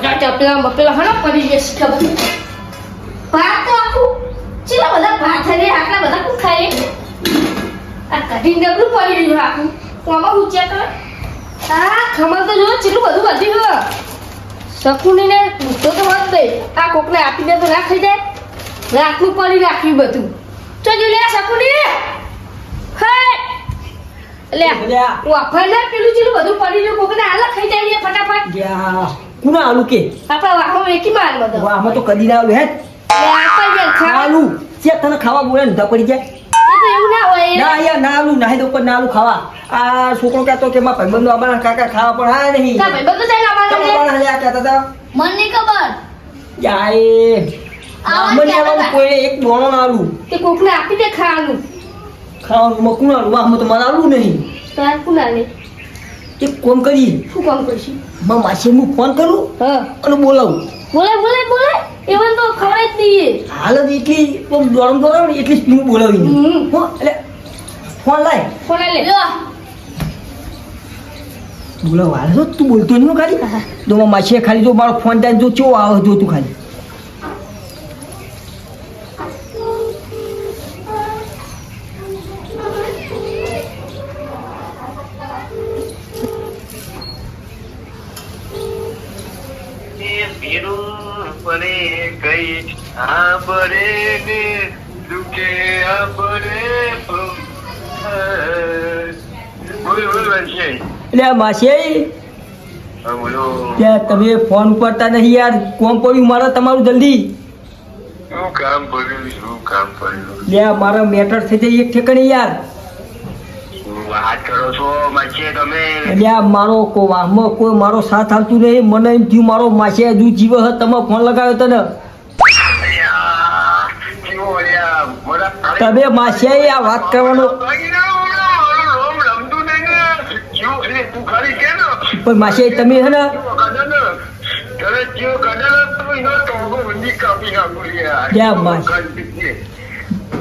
ચપલા બપલા હનો પડી જશે ખબર ભાત તો આખું ચેલા બધા ભાત હે આટલા બધા કોણ ખાય આ કઢી ડબલું પડી રહ્યું આખું કોમાં ઊંચા કરે આ ખબર તો જો ચેલું બધું વધી ગયો શકુનીને પૂછતો તો હોત દે આ કોકને આપી દે તો ના ખાઈ જાય રાખવું પડી રાખવી બધું તો જો લે શકુની હે લે વાફર ના પેલું ચેલું બધું પડી રહ્યું કોકને આલા ખાઈ જાય ફટાફટ ગયા કુના આલુ કે આપણા વાહો વેકી માર બધો વાહમાં તો કદી ના આલુ હે આપા જે ખાવા આલુ જે તને ખાવા બોલે ને પડી જાય એ તો એવું ના હોય ના યાર ના આલુ નાહી દો પણ ના આલુ ખાવા આ છોકરો કહેતો કે મારા ભાઈબંધો અમારા કાકા ખાવા પણ હા નહીં કા ભાઈ બધું જાય અમારા પણ આ કહેતા હતા મન ની ખબર યાય મને આવું કોઈ એક દોણો ના આલુ તે કોકને આપી દે ખાવાનું ખાવાનું મકું આલુ વાહમાં તો મને આલુ નહીં તાર કુનાને એક કોમ કરી શું કામ કરશી માસી હું ફોન કરું હા અને બોલાવું બોલે એવન તો ખવડાય જ નહીં હાલ જ એટલી દોડમ દોડાવ ને એટલી સ્પીડ બોલાવી હો એટલે ફોન લાય કોને લે લો બોલાવ હાલ જો તું બોલતો નહીં ખાલી તો માસી ખાલી જો મારો ફોન થાય જો ચો આવે જો તું ખાલી એટલે માસી ત્યાં તમે ફોન ઉપાડતા નહીં યાર કોમ પડ્યું મારે તમારું જલ્દી લે મારા મેટર થઈ જાય એક ઠેકાણે યાર વાત કરો છો માસી તમે એટલે મારો વાહમાં કોઈ મારો સાથ હાલતું નહીં મને એમ થયું મારો માસી હજુ જીવ હ તમે ફોન લગાવ્યો તને તમે માસી આ વાત કરવાનો પણ માસી તમે હે ને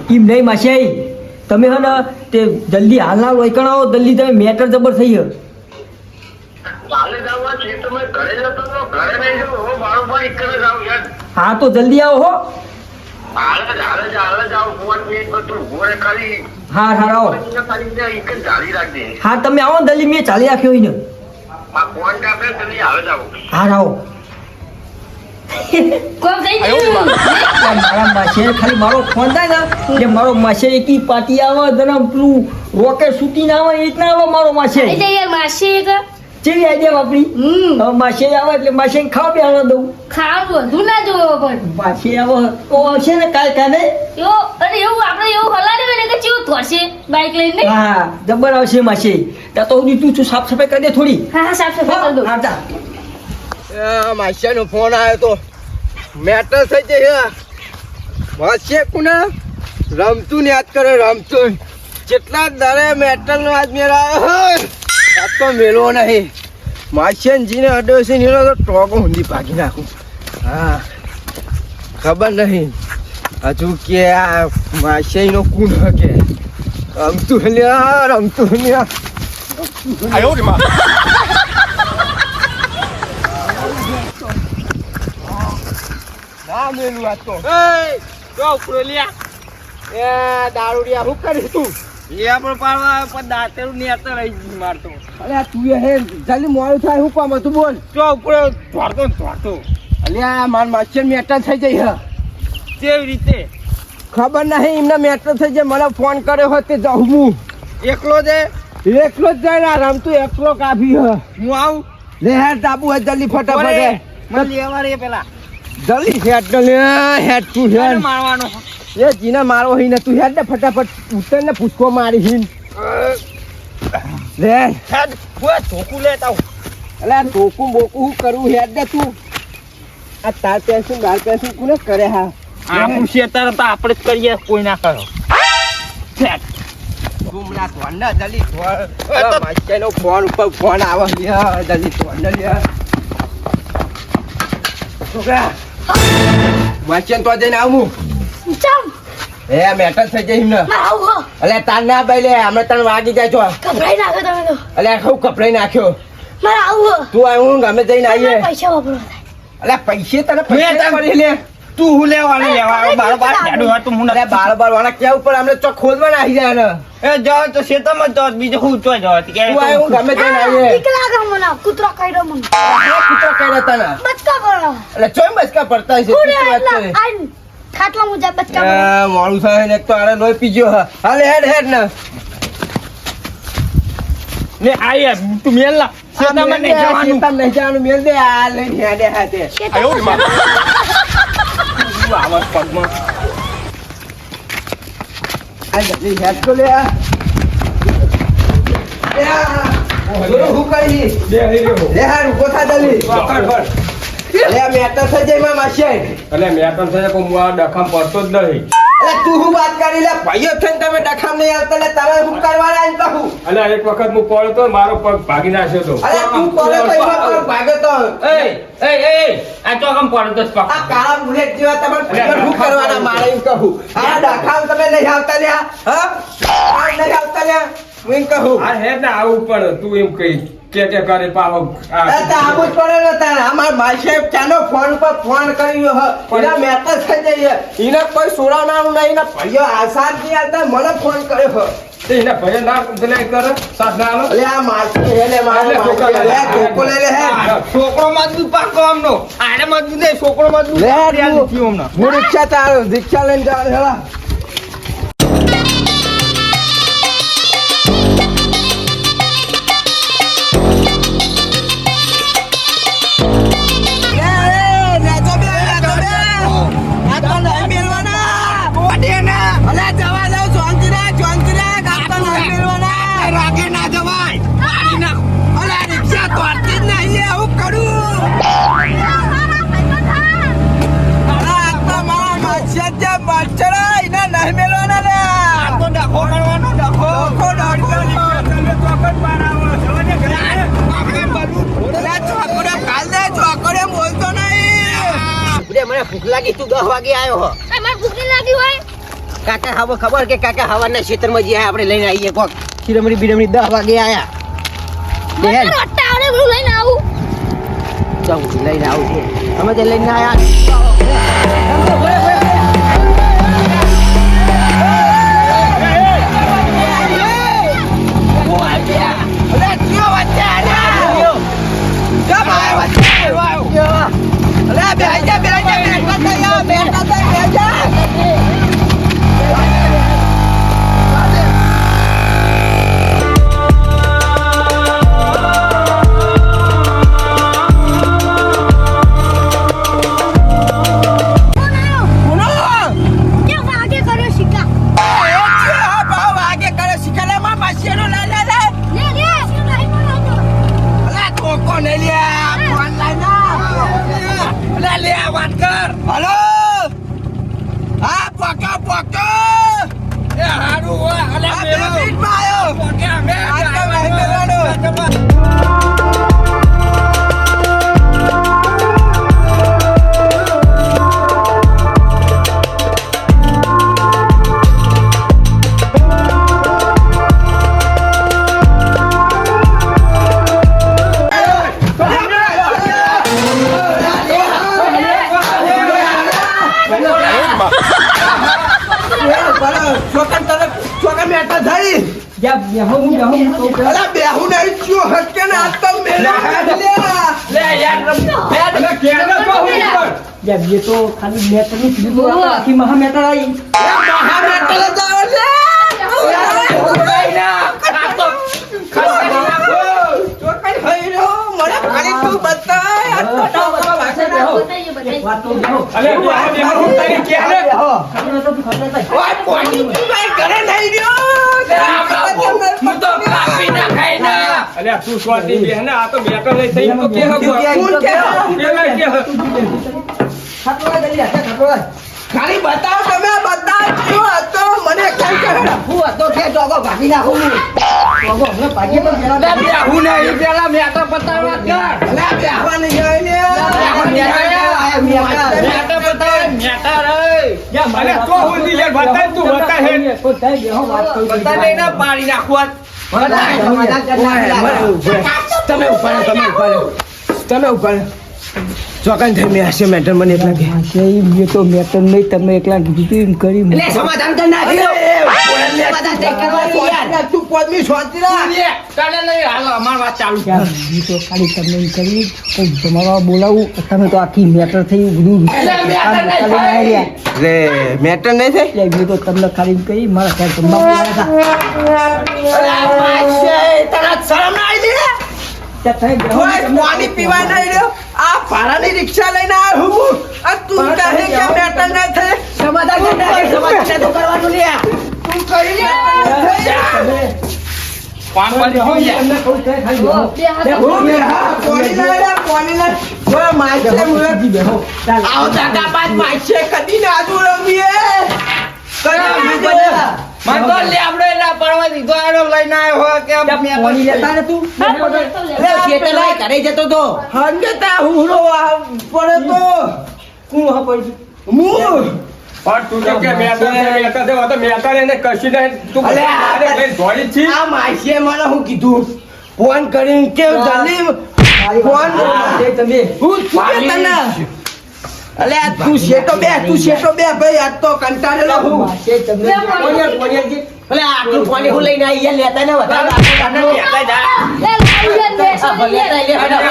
એમ નહીં માસી તમે હે ને તે જલ્દી હાલના લોહીકણાવો જલ્દી તમે મેટર જબર થઈ ગયો હા તો જલ્દી આવો હો હા આવો હા તમે આવો જલ્દી મેં ચાલી રાખ્યો હોય ને હા આવો કોમ થઈ ગયું મારા માસી ખાલી મારો ફોન થાય ને જે મારો માસી એકી પાટી આવે જનમ પેલું રોકેટ શૂટિંગ આવે એ રીતના આવે મારો માસી એટલે યાર માસી એક ચેવી આઈડિયા વાપરી હવે માસી આવે એટલે માસી ખાવા બેસવા દઉં ખાવાનું વધુ ના જોવો પણ માસી આવે તો આવશે ને કાલ કાલે એવો અને એવું આપણે એવું હલાડી હોય ને કે ચેવું થોડશે બાઈક લઈને હા જબર આવશે માસી ત્યાં તો તું સાફ સફાઈ કરી દે થોડી હા સાફ સફાઈ કરી દો હા માસીનો ફોન આવ્યો તો મેટર થઈ જાય માસી કુના રમતું ને યાદ કરે રમતું કેટલા દાડે મેટર નો આજ મેળા આજ તો મેળવો નહીં માસી જીને અડ્યો છે ને તો ટોકો ઊંધી ભાગી નાખું હા ખબર નહીં હજુ કે આ માસીનો કુન હકે રમતું લ્યા રમતું લ્યા ના મેલું આ તો તો ઉપરેલિયા એ દારૂડિયા હું કરી તું એ પણ પાડવા પણ દાંતેરું નેતર રહી ગઈ મારતો અરે તું હે જલ્દી મોડું થાય હું કામ હતું બોલ તો ઉપરે ધોડતો અલ્યા માર માસ્ટર મેટર થઈ જાય હે કેવી રીતે ખબર નહીં એમને મેટર થઈ જાય મને ફોન કર્યો હોય તે જાઉં હું એકલો જ જાય ને રમતું એકલો કાફી હે હું આવું લે હેડ તાબુ હે જલ્દી ફટાફટ મને લેવા રે પેલા જલ્દી હેડ તું હેડ મારવાનો એ જીના મારો હી ને તું હેડ ને ફટાફટ ઉતર ને પૂછકો મારી હિન લે હેડ કોઈ ધોકું લે તાવ અલે ધોકું બોકું હું કરું હેડ ને તું આ તાર પેસું બાર પેસું કોને કરે હા આપણું શેતર તો આપણે જ કરીએ કોઈ ના કરો હેડ ગુમરા ધોન ને જલ્દી ધોન માસ્ટરનો ફોન ઉપર ફોન આવે લે જલ્દી ધોન ને લે છોકરા વાંચન તો જઈને આવું ચાલ એ મેટર થઈ જાય એમને આવો અલે તાર ના ભાઈ લે અમે તને વાગી જાય છો કપડાઈ નાખો તમે તો અલે હું કપડાઈ નાખ્યો મારે આવો તું આવ્યું અમે જઈને આવીએ પૈસા વાપરો અલ્યા પૈસે તને તું એ પૈસે તાર- પડી લે તું હું લેવાનું લેવા આવ્યો? બારોબાર હેડું હોય તો હું અલ્યા નથી. બાર વાળા ક્યાં ઉપર અમને ચોક ખોદવાના આવી જાય ને એ જાઓ તો શેતામાં જ જાઓ, બીજું હું ચોય જાઓ. કે તું આય હું ગમે તેને આવીએ બીક લાગે મને કૂતરો કર્યો મને આ કૂતરો કઈ રહેતા ના બચકા પડો એટલે ચોય બચકા પડતા હશે પૂરે તું વાત એટલા કરે આઈ ખાટલા મુજા બચકા પડો આ મોડું થાય ને એક તો આને લોહી પીજો હા હાલે હેડ ને લે આ યાર, તું મેલ ના. શેતામાં નહીં જવાનું. શેતામાં નહીં જવાનું મેલ દે આ લઈને હેડે હાથે આયો ને બાપ. શું આવાજ પગમાં? આ જલ્દી હેડ તો લે આ લે આ જોરો હું કરી લે હાર ઉભો થા જલ્દી લે આ મેટર થઈ જાય માં માશે એટલે મેં પણ થયા પણ હું આ ડખામ પડતો જ નહીં. અરે તું હું વાત કરી લે ભાઈઓ થઈને તમે ડખામ નહીં આવતા લે તમે હું કરવાના એમ કહું એટલે એક વખત હું પડતો મારો પગ ભાગી નાખ્યો હતો. અરે તું કોને તો એમાં પણ ભાગે તો એ, આ ચોકમ પડતો જ પગ. આ કાળા બુલેટ જેવા તમે ફિકર હું કરવાના મારે એમ કહું આ ડખામ તમે નહીં આવતા લે હા આ નહીં આવતા લે હું એમ કહું આ હે ને આવું પણ તું એમ કઈ કે કરે પાવો આ એ તો આવું જ પડે ને તારે અમાર ભાઈ સાહેબ ચાનો ફોન પર ફોન કર્યો હ એના મેટર થઈ જાય એને કોઈ સોરાવનારું નહીં ને ભાઈઓ આસાન થી આવતા મને ફોન કર્યો હ તે એના ભય ના પેલા કરે સાથ ના આલો. અલે આ માસી હે લે મારો લે, માસી છોકરા લે ધોકો લઈ લે હે છોકરો મજબૂત પાકો આમનો. આને મજબૂત નહીં, છોકરો મજબૂત. લે આ તું. નથી હમણાં. હું રિક્ષા ચાલો રિક્ષા લઈને જાવ હેલા મને ભૂખ લાગી તું 10 વાગે આવ્યો હો મારે ભૂખ નહીં લાગી હોય કાકા હવે ખબર કે કાકા હવાના ક્ષેત્રમાં જે આપણે લઈને આવીએ કોક શિરમણી બિરમણી 10 વાગે આયા મને રટ્ટા આવડે બધું લઈને આવું જાઉં લઈને આવું છું અમે તે લઈને આયા ક્યાં વાગે કર્યો શિકા લે લે શું નહીં બોલાતો હલો હા પોકા પોકા એ હારું હોય. અલે આ મેલો. બે મિનિટમાં આવ્યો પોકે અમે આ તો આવ્યા. નહીં મેળવાનું. ચોકન તને ચોકન મેટા થઈ જા બેહો હું કહું છું. અલા બેહુ નહીં છું હટકે ને આ તો મેલા લે લે યાર, અલે કેને કહું ઉપર જા બે તો ખાલી મેટર ની કીધું તો આપણે આખી મહા મેટર આવી મહા મેટા લે જાવ લે ચોકન હઈ રહ્યો મને ખાલી તું બતાય આ તો ટોકા ભાષા બેહો વાત તો બેહો અલે બેહો, બેહો, હું તને કેને? બેહો ખાલી તો તું ખબર નહીં. ઓય કોની તું ભાઈ ઘરે નહીં રહ્યો હું તો કાપી નાખાય ના. અલે આ તું સ્વાતી બેહ ને આ તો મેટર લઈ થઈ તો કે હગો તું કે પેલા કે ખાટલા જલ્દી હાથે ખાટલા ખાલી બતાવ તમે બતાવ શું હતો મને કઈ કરે હું હતો કે જોગો ભાગી નાખું જોગો હમણે ભાગી તો પેલા લે બેહું નહીં, પેલા મેટર પતાવવા કર. અલે બે આવા નહીં જાય ને મેટર પતાવે, મેટર એ. જા મને તો હું દી યાર બતાય તું બતાય હે તો થાય બેહો વાત કરું બધા નહીં ના પાડી નાખવા. તમે ઉપર તમે ઉપર તમે ઉપર ચોકન થઈ મેં હશે મેટર મને એકલા કે માસે મેં તો મેટર નહીં તમે એકલા કીધું એમ કરી લે સમાધાન કર નાખ સમાધાન તે કરવાનું યાર તું પોદમી શાંતિ રાખ ચાલે નહીં હાલો અમાર વાત ચાલુ છે યાર હું તો ખાલી તમને એમ કરી તો તમારા બોલાવું તમે તો આખી મેટર થઈ બધું રે મેટર નહીં થઈ એટલે મેં તો તમને ખાલી એમ કરી મારા ઘર જમવા બોલાવ્યા તને શરમ ના આવી હતા ત્યાં થઈ ઓય, પાણી પીવા નહીં રહ્યો આ ભાડાની રિક્ષા લઈને આવ્યો હું આ તું કહે કે મેટર નહીં થઈ સમાધાન કર નાખ સમાધાન તો કરવાનું લે તું કરી લે પાન પાન જોઈ જા તમને કહું છે ખાલી બેહો. બે હાથ હું બે હા પાણી લઈ લે પાણી લઈ ઓય માછે મુરત બેહો ચાલ આવ દાદા બાદ માછે કદી ના આજુ રમીએ મન તો લે આપણે એના પરવા દીધો આડો લઈને આવ્યો હોય કે મેં પાણી લેતા ને તું હા, બોલો તો લે. લે ખેતર લાય ઘરે જતો તો હંગતા હુરો પડે તો કોણ હા પડી હું પણ તું તો કે મેટર છે તો મેટર એને કશું નહીં તું અલે આ- અરે ભાઈ દોડી છી આ માછીએ મને હું કીધું ફોન કરીને કે જલ્દી ફોન તમે હું છું કે તને અલે આ તું શેટો બે ભાઈ આજ તો કંટાળેલો હું માસે તમને પોણિયા જે ભલે આટલું પાણી હું લઈને આવી યાર લેતા ને વધારે લે, લાવી લે, બેસો લે.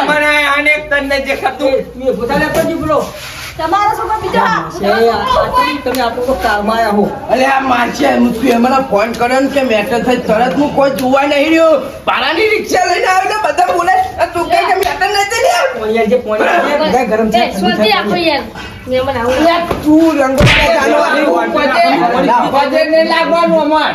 મને આને તને જે ખતું તું એ પોતા લેતો જ બોલો તમારો છોકરો બીજો હા. તમે આપણો તો કારમાં આવ્યા હો અલે આ માછીએ મુસ્કુ મને ફોન કર્યો ને કે મેટર થઈ તરત હું કોઈ જોવા નહીં રહ્યો પારાની રિક્ષા લઈને આવ્યો ને બધા બોલે આ તું કહે કે મેટર નથી લે પોણિયા જે પોણિયા જે બધા ગરમ છે એ, સ્વાતિ આપો યાર. મહેમાન આવું. અલે તું રંગો બજેટ ને લાગવાનું અમાર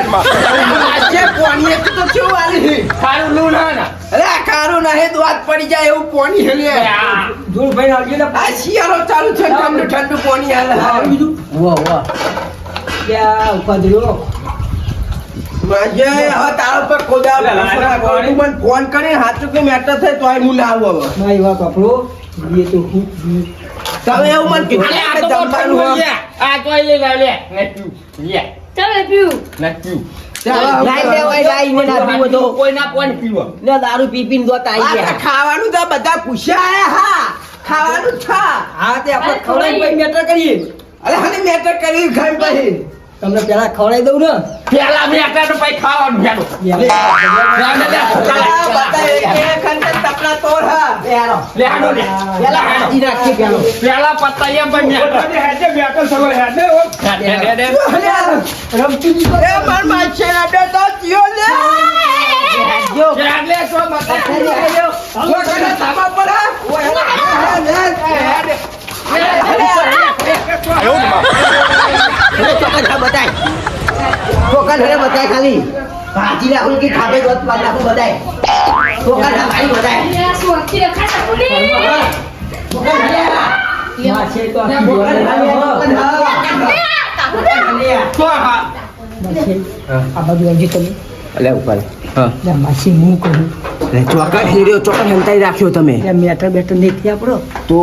માછીએ પોણીએ તો કેવું આલી સારું લૂ ના અલે આ કારું નહીં દ્વાત પડી જાય એવું પોણી હેલે જોર ભાઈ આવજો ને આ શિયાળો ચાલુ છે ઠંડુ ઠંડુ પોણી હાલે બીજું વાહ ક્યાં ઉપાધ્યો માજે હવે તારા પર કોદા તું મને ફોન કરીને હાથું કે મેટર થાય તો હું ના આવું હવે મારી વાત આપણો એ તો હું તમે એવું મને કીધું અલે આ કે તો જમવાનું ઠંડુ હોય. છે આ તો લઈ લે લે ચાલો પીવું. ચાલો, લાઈ લે ઓય લાઈ ને ના પીવો તો કોઈ ના કોણ પીવો લે દારૂ પી પીને દોત આ આવી તો ગયા ખાવાનું તો બધા પૂછ્યા હે, હા ખાવાનું છા હા તે આપણે ખવડાવી પછી મેટર કરીએ અરે હાને મેટર કરી ખાઈ પછી તમને પેલા ખવડાવી દઉં ને પેલા મેં આટલા તો પછી ખાવાનું ભેગું આ બધા એક ખંડે તપલા તોડ હા લે હાડો લે પેલા હાજી રાખી પેલો પેલા પતાયા પણ મેં હેડે મેટર સગો હેડે રમતી એ માર માછે આડે તો થયો લે જો લે તો મત ઓ કને તાબા પર હા ઓ ખાલી ભાજી રાખું કે ખાબે દોત પાડ નાખું બધાય ચોકન ખાલી બધાય લે, આ સ્વાતિ રખા શકું ને. માસે તો આખી બોલાવે તો હા માસે આ બધું આવજો તમે અલે ઉપર લે માસે હું કહું ચોકન હીરો ચોકન હંતાઈ રાખ્યો તમે લે મેટર બેટર નહીં થયા આપણો તો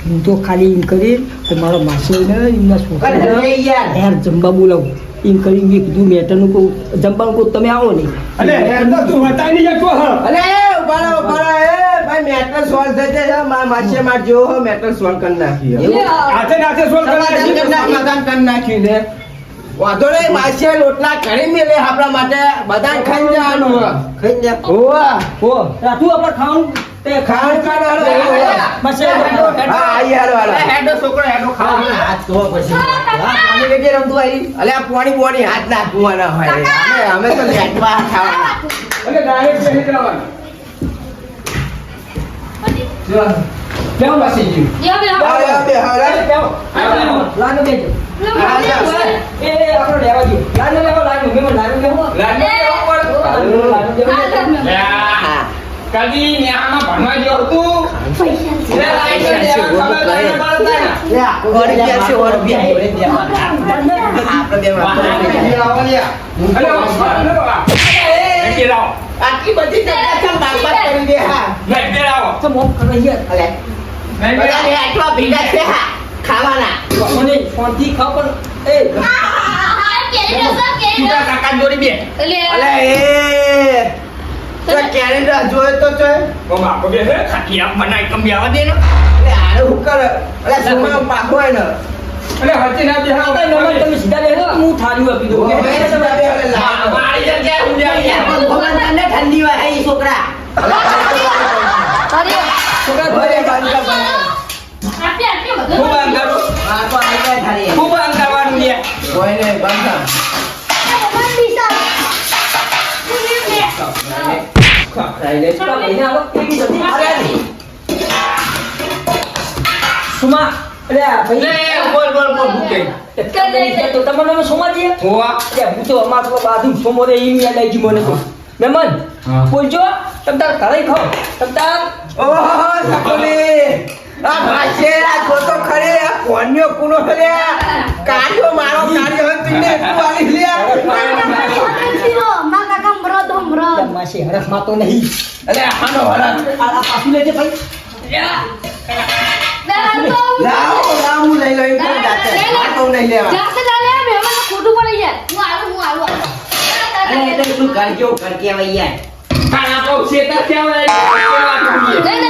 હું તો ખાલી એમ કરી કે મારો માસે ને એમના છોકરા યાર જમવા બોલાવું એમ કરી મેં કીધું મેટરનું કહું જમવાનું કહું તમે આવો નહીં અલે હેડ તું હટાઈ નહીં જતો હા અલે ઉભા એ ભાઈ મેટર સોલ્વ થઈ જાય મા માછે માર જો મેટર સોલ્વ કરી નાખી લે, હાથે નાથે સોલ સમાધાન કરી નાખ્યું ને વાંધો નહીં માછે રોટલા ઘણી મેલે આપણા માટે બધા ખાઈ જવાનું ખાઈ જા ઓવા ઓ રાતું આપણે ખાવાનું તે ખાણ કાઢો માસે હા યાર વાળા હેડો છોકરો હેડો ખાવા હાથ તો પછી પાણી લેજે રમતું આવી અલે આ પાણી બોણી હાથ નાખવાના હોય રે અમે તો લેટવા ખાવાના અલે ડાયરેક્ટ બેહી જવાનું કેમ માસી જી લે, બે હાથ. આવ બે હારા લાનો બેજો એ આપણો લેવા જો લાનો લેવા લાનો મેં લાનો લેવો લાગે લાનો લેવો હા કદી ન્યામાં ભણવા ગયો તું લે લાઈ દે લે ઓર કે છે ઓર બી આપણે બે આટલી બધી જગ્યા કેમ બારબાદ કરી દે હા તો મોમ કરે યાર અલે બધા આટલા ભીડા છે હા ખાવાના મને ફોનથી ખાવ પણ એ કેરી રસ, કેરી રસ. કાકા જોડી બે લે, અલે એ તો ક્યારે જોયે તો જોયે. ઓ બાપો બે હે ખાટી આમ બનાય કમ આવા દે ને એટલે આને હું કરે? અલા સુમા પાકો હે ને. અલે હરતી ના બેહા આ નંબર તમે સીધા બેસો હું થાળીઓ આપી દઉં હવે તમે બે હવે લાવો. મારી જગ્યાએ હું જાય ભગવાન તને ઠંડી વાય એ છોકરા. અરે છોકરા ભલે બાંધા ભલે. આટલી આટલી બધું ખૂબ આમ કરો આ તો આવી જાય થાળી. ખૂબ આમ કરવાનું લે કોઈ નહીં બાંધા. ભગવાન દીસા ખાઈ લે છોકરા ભાઈને આવો કેવી જલ્દી અરે સુમા અરે લે ભાઈ બોલ બોલ બોલ હું કહી તો તમને સોમા દે હોવા અરે હું તો અમાર તો બાજુ સોમોરે ઈ યાદ આવી ગઈ મને તો મહેમાન હા. બોલજો તમ તાર ઘરે ખાઓ તમ તાર ઓહો સકોલી. આ ભાષે આ ખોટો ખરે આ કોન્યો કુનો ખરે કાઢ્યો મારો કાઢ્યો હે તીને એટલું આલી લે. માં કાકા મરદ મરદ માસી હરસ માં તો નહીં અલે આનો વરસ. આ પાછું લેજે ભાઈ લાવો લાવ હું લઈ લઈ તો જાતે. આ તો નહીં લેવા. ખોટું પડી જાય હું આવું અરે એ તો શું કરજો કરકે વૈયા. ખાના તો સેતા કેવા લે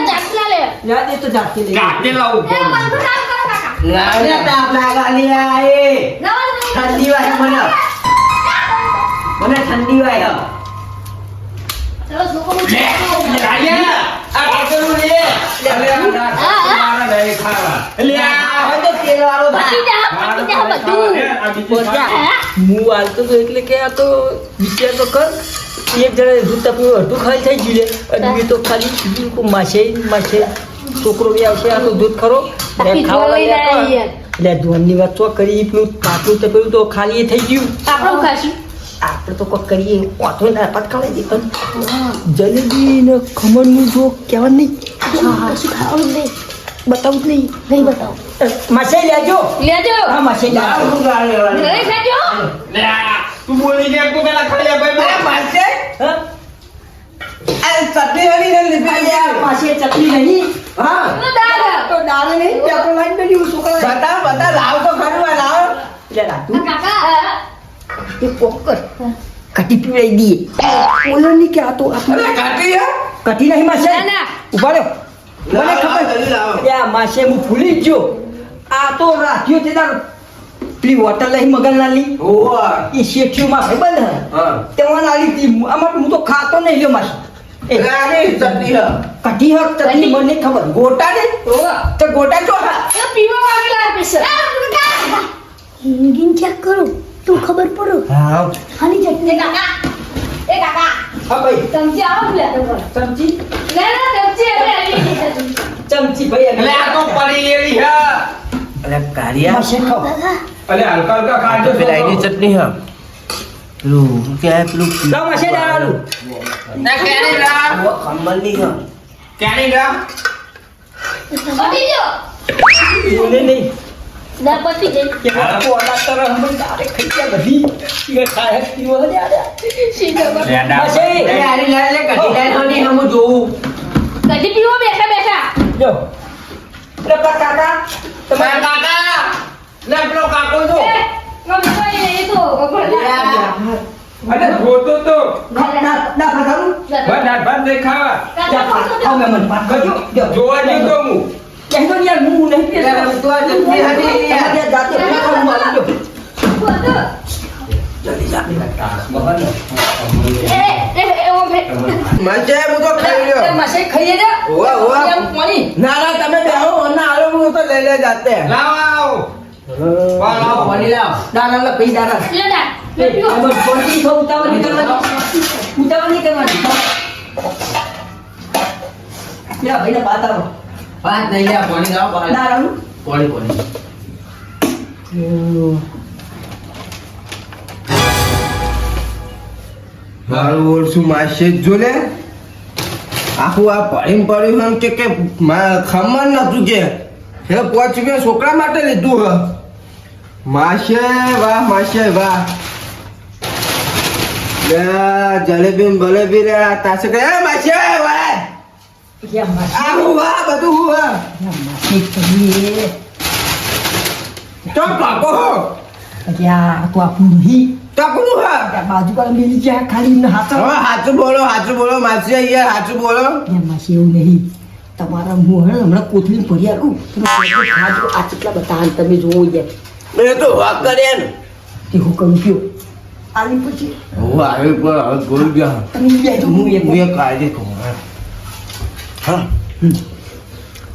ચાકલા લે યાદ એ તો જાતે લઈ કાટે લાવું એ બંધ કામ કરો કાકા લાવને તાપ લાગાલી આએ. ઠંડી વાય મને. મને ઠંડી વાય હે. ચલો છોકરો લાયા આ કાટલું લે અલે આ મારા નહીં ખાવા લે આ હોય તો તેલ વાળો પતી થા. જા બધું આ બીજી હું હાલતો તો એટલે કે આ તો વિચાર તો કર એક જણા દૂધ તપીને અડધું ખાઈ થઈ ગયું છે અને એ તો ખાલી બીજું માસે છોકરો બી આવશે આ તો દૂધ ખરો આખી ખાવા જોઈ લાગ્યા લે યાર. એટલે ધોનની વાત તો કરી પેલું કાટલું તપેલું તો ખાલી એ થઈ ગયું આપણું ખાશું આપણે તો કોઈ કરીએ વાંધો ના પાત ખાવા દે પણ જલેબી ને ખમણનું જો કહેવાનું નહીં કશું ખાવું નહીં બતાવું જ નહીં નહીં બતાવો માસે લેજો લેજો હા માસે લાવ લેજો હું ગાળ લેવાની. નહીં ખાજો લે તું બોલી દે તું પેલા ખાલી ભાઈ અરે માસે હા આ ચટણી હરી ને લીધી યાર. માસે ચટણી નહીં હા તો દાળ તો દાળ નહીં પેપર લાઈન બેઠી છોકરા બતા બતા લાવ તો ખરું આ લાવ. એટલે રાતું કાકા એ પોકર કટી પીવડાઈ દઈએ ઓલો ની કે આ તો અરે કાઢી હે. કટી નહીં માસે ના, ના. ઉભા રહ્યો મને લાવ, ખબર જલ્દી લાવો. યા માસે હું ભૂલી જ ગયો આ તો રાખ્યો તે તાર પેલી હોટલ લઈ મગન લાલી ઓવા. એ શેઠિયો માં ભાઈ બંધ હા. તેમાં લાલી તી આમાં હું તો ખાતો નહીં લ્યો માસે એ અરે આની ચટણી હે. કટી હક ચટણી મને ખબર ગોટા ને તો ગોટા ચો હા. એ પીવા વાગેલા પૈસા હિંગીન ચેક કરો તું ખબર પડો હા આની ચટણી એ કાકા હા ભાઈ ચમચી આવો લે તો ચમચી લે લે ચમચી એટલે આવી ચમચી ભાઈ એટલે આ તો પડી એવી હે અરે કારિયા માસે ખાઓ અલે હલકા હલકા ખાજો પેલા એની ચટણી હે. પેલું શું કહેવાય પેલું લાવ માસે દાળાનું ના કેરી રા ખમણની હે. કેરી રા પતી ગયો બોલે નહીં ના પતી ગઈ કે તો આલા તરહ હમ દારે ખાઈ ગયા બધી કે ખાય પીવો હે આલે સીધો માસે અરે આરી લાય લે કઢી લાય હોની હમ જોઉં. કદી પીવો બેઠા બેઠા જો લે કાકા તમારા કાકા લે પેલો કાકો જો એ મમ્મી એ તો ગોળા અરે જોતો તો ના ખાવાનું ભાત ભાત નહીં ખાવા ખાવ મે મન પાક કરજો જો જોવા જતો હું કહેતો યાર હું નહીં પીતો લે તું આ ચટણી હરી યાર. તમારે જાતે ખાવાનું આલજો મરચે હું તો ખાઈ લ્યો. માસે ખાઈએ જા ઓવા, ઓવા. એમ પાણી ના ના તમે બેહો અને આલો હું તો લઈ લે જાતે. લાવ આવ લાવો, પાણી લાવો. દાણા લે પી દાણા લે જા લે પીવો એમ ફોનથી તો ઉતાવળ નહીં કરવાની ઉતાવળ નહીં કરવાની પેલા ભાઈને બાત આવો ભાત નહીં લે પાણી લાવો પાણી. દાણાનું પાણી પાણી. મારું ઓળશું માસે જ જો લે આખું આ પડીને પડ્યું એમ કે ખમણ નતું કે હે પોચ રૂપિયા છોકરા માટે લીધું હ માસે વાહ લે જલેબી ને બલેબી રે આ તાસે કે એ માસે વાહ યા માસે આખું વાહ બધું હું વાહ માસે કરીએ તો પાકો હો યા તો આપણું નહીં તકનું હા આ બાજુ કાલે મિલી ગયા ખાલી એમને હાથ હવે સાચું બોલો માસી યાર સાચું બોલો માસી એવું નહીં તમારા હું હમણાં કોથળી ભરી આલું ખાજો આ કેટલા બધા તમે જોવો યાર એ તો વાક કરે ને તે હું કરું કયો આલી પછી હું આવી પર હવે બોલ ગયા તમે બે તો હું એક હું એક કાઢી કહું હા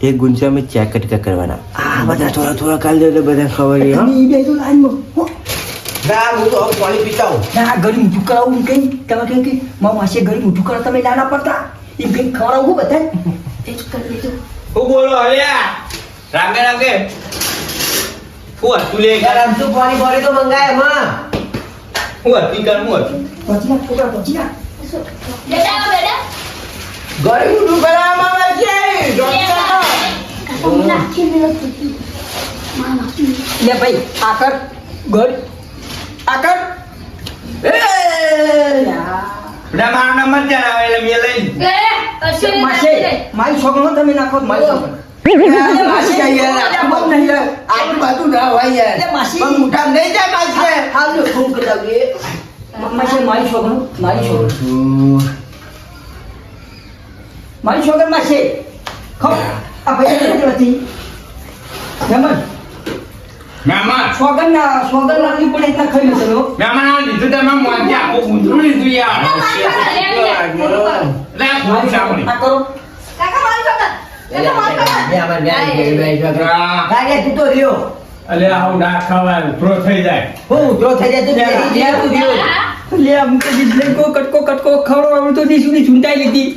એક ગુંચા મેં ચેક કરવાના આ બધા થોડા કાલ દે બધા ખબર છે તમે બે તો લાઈનમાં હો ના હું તો હવે પાણી પીતા હું ના ઘડી ઊંધું કરાવું કઈ તમે કેમ કે મારા માસે ઘડી ઊંધું કરા તમે નાના પડતા એમ કઈ ખવડાવું બધા એક કરી દેજો હું બોલો હલ્યા રાગે રાગે હું હતું લે ગરમ તો પાણી ભરે તો મંગાય માં હું હતી કર હું હતું પછી ના છોકરા પછી ના બેટા ગરમ ઊંધું કરવામાં આવે છે કાકા નાખી મેલો તું માં નાખી લે ભાઈ આકર ગડ આકર એ બધા મારો નંબર જણાવે એટલે મેં લઈ ગયે અશ્વિન માસે મારી છોકરો તમે નાખો મારી છોકરો માસી યાર આટલું બધું ના હોય યાર એટલે માસી પણ મોટા નહીં જાય માસી હાલ ફોન કરી દઉં માસે મારી છોકરો મારી છોકરો માસે ખો આ પૈસા નથી જમન મહેમાન સોગન લાગી પડે એટલા ખાઈ લેતો લો મહેમાન આ લીધું તમે મોંઘી આખું ગુંદરું લીધું યાર લે હું સાંભળી આ કરો કાકા મારી છોકર ગાડી તું તો રહ્યો અલે આવું ના ખાવાય ઉતરો થઈ જાય હું ઉતરો થઈ જાય તું તું રહ્યો લે આમ તો દીધલે કો કટકો ખવડાવ તો દી સુધી ચૂંટાઈ લીધી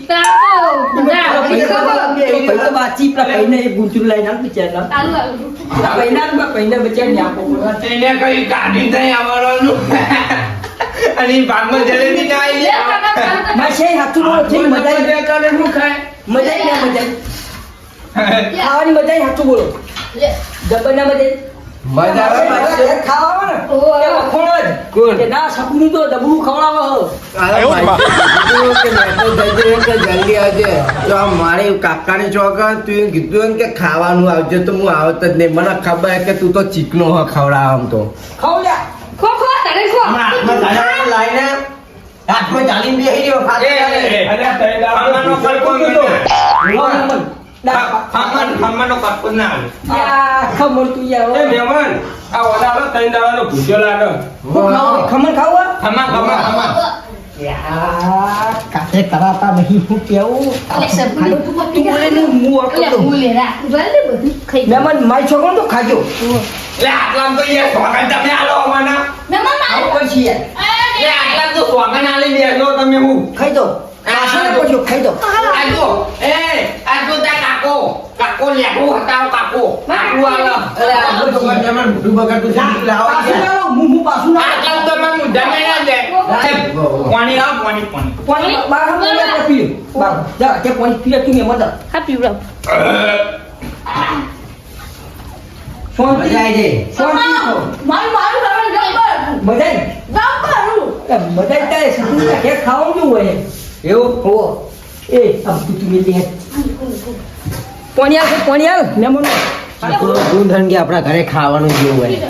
તો બાચી પર કઈને એક ગુંચરું લઈને આમ બિચારા કઈને બચારી આપો તેને કઈ કાઢી દઈ આવવાનું અને ભાગમાં જલેબી ના આવી માસે હાથું બોલો થઈ મજા આવી કાલે હું ખાય મજા આવી ખાવાની મજા આવી હાથું બોલો જબરના મજા મજા આવે ખાવા ને એ વખોણો જ કોણ? કે ના સપનું તો ડબલું ખવડાવો હો જલ્દી આવજે તો આ મારી કાકાની ચોકન તું કીધું એમ કે ખાવાનું આવજે તો હું આવત જ નહીં મને ખબર કે તું તો ચીકનો હ ખવડાવ આમ તો ખવડ્યા ખો તને ખો લાઈને હાથમાં ચાલીને બેસી ગયો ખાવાનો કલ્પો ખાવાનો કલ્પો ના આવે ખમણ તું યાર મહેમાન આ ઓલાનો 3 દાડાનો ભૂખ્યો લાગે ખમણ ખાવા ખમા કાતે કરાતા નહીં હું કેવું અલે સબનું તું પતી તું બોલે ને હું એટલે આટલો હું લે રાખ ભલે બધું ખાઈ મહેમાન મારી છોકરો તો ખાજો લે આટલામ તો યાર સોગન તમે આલો મને મહેમાન આવું મારું પછી યાર લે આટલામ તો સોગન આલી દેજો તમે હું ખાઈ દો પાછળ પછી ખાઈ દો આજો તા કાકો લેબુ હટાવ કાકો આલો પાછું લાવો હું પાછું ના આટલામ તો મને મુદ્દા ના દે પાણી આવ પાણી પાણી બાર મને પી બાર જા કે પાણી પીએ તું મે મત હા પીવડાવ શાંતિ શાંતિ મારું જબર બધાય બધાય તારે સપનું કે ખાવાનું કેવું હોય એવું હો એ અબ તું મેલી હે પાણી આલ મહેમાન આપણા ઘરે ખાવાનું જેવું હોય